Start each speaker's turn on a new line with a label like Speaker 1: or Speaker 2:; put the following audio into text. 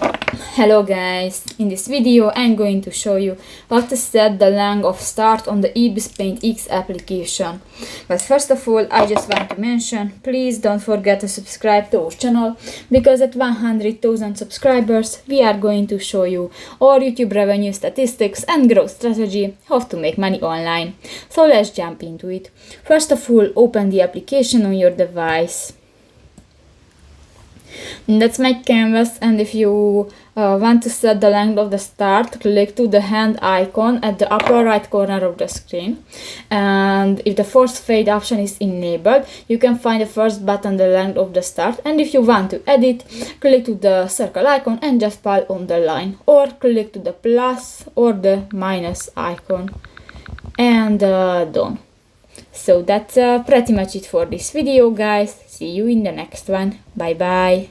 Speaker 1: Hello guys, in this video I'm going to show you how to set the length of start on the Ibis Paint X application. But first of all, I just want to mention, please don't forget to subscribe to our channel, because at 100,000 subscribers we are going to show you our YouTube revenue statistics and growth strategy, how to make money online. So let's jump into it. First of all, open the application on your device. That's my canvas, and if you want to set the length of the start, click to the hand icon at the upper right corner of the screen, and if the force fade option is enabled, you can find the first button, the length of the start, and if you want to edit, click to the circle icon and just pull on the line, or click to the plus or the minus icon and done. So that's pretty much it for this video, guys. See you in the next one. Bye bye.